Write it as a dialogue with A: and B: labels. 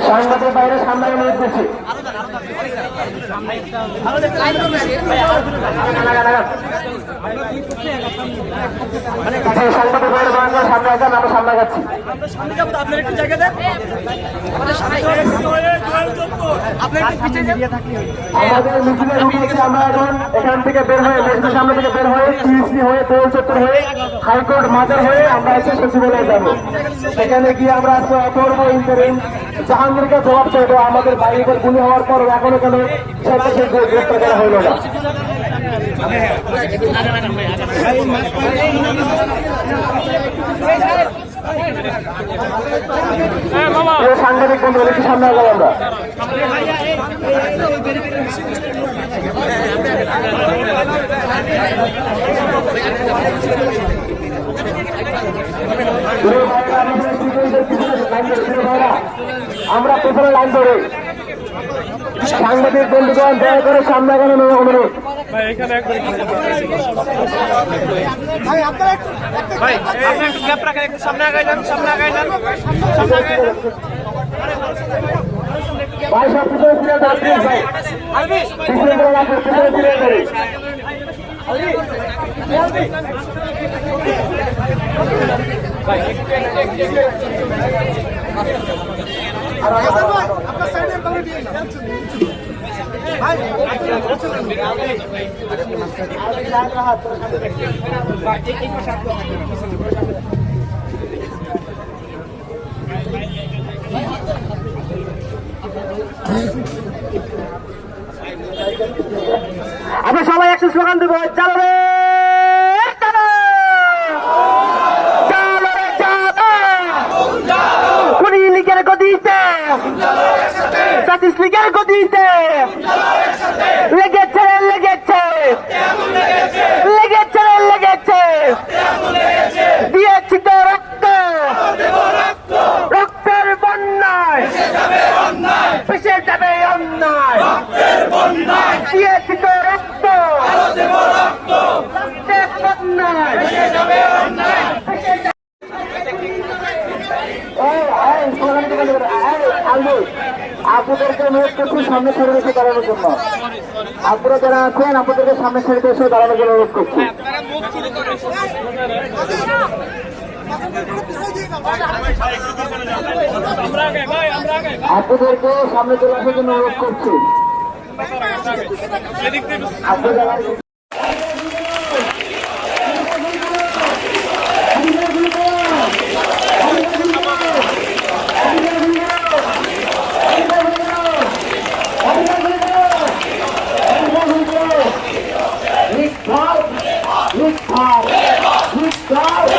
A: সাংবাদিক বাইরে সামনে অনুরোধ করছি। সাংবাদিক বাইরে সামনে আসেন, আমরা সামনে যাচ্ছি। আমাদের মিছিলের রুট হচ্ছে আমরা এখন এখান থেকে বের হয়ে মেজদের সামনে থেকে বের হয়ে টিএসসি হয়ে দোল চত্বর হয়ে হাইকোর্ট মাজার হয়ে আমরা আজকে সচিবালয়ে যাবো। সেখানে গিয়ে আমরা আজকে অপূর্ব ইন্টারিম জাহাঙ্গীরকে জবাব চাইবো আমাদের বাড়ির উপর গুলি হওয়ার পর এখনো কেন সর্বশেষ গ্রেফতার করা হইল না। সাংবাদিক বন্ধু একটু সামনে আগাম আমরা আমরা পেছনে লাইন ধরে সাংবাদিক বন্ধুগণ দয়া করে সামনে আগানো অনুরোধ। ভাই সব পিছনে ফিরে যাচ্ছি, ভাই পিছনে করে রাখুন, পিছনে ফিরে ধরে আমরা সবাই একশো স্লোগান দেবো, চালো রে চালো, চালো রে চালো, কুড়ি লীগের গদিতে, পঁচিশ লীগের গদিতে লেগেছে লেগেছে লেগেছে লেগেছে, দিয়েছি তো রক্ত, রক্তের বন্যায় ভেসে যাবে অন্যায়, দিয়েছি তো রক্ত, রক্তের বন্যায় আপনাদেরকে অনুরোধ করছি সামনে সারিতে এসে দাঁড়ানোর জন্য। আপনারা যারা আছেন আপনাদেরকে সামনে সারিতে এসে দাঁড়ানোর জন্য অনুরোধ করছি। আপনাদেরকে সামনে চলে আসার জন্য অনুরোধ করছি। আপনারা Let's go!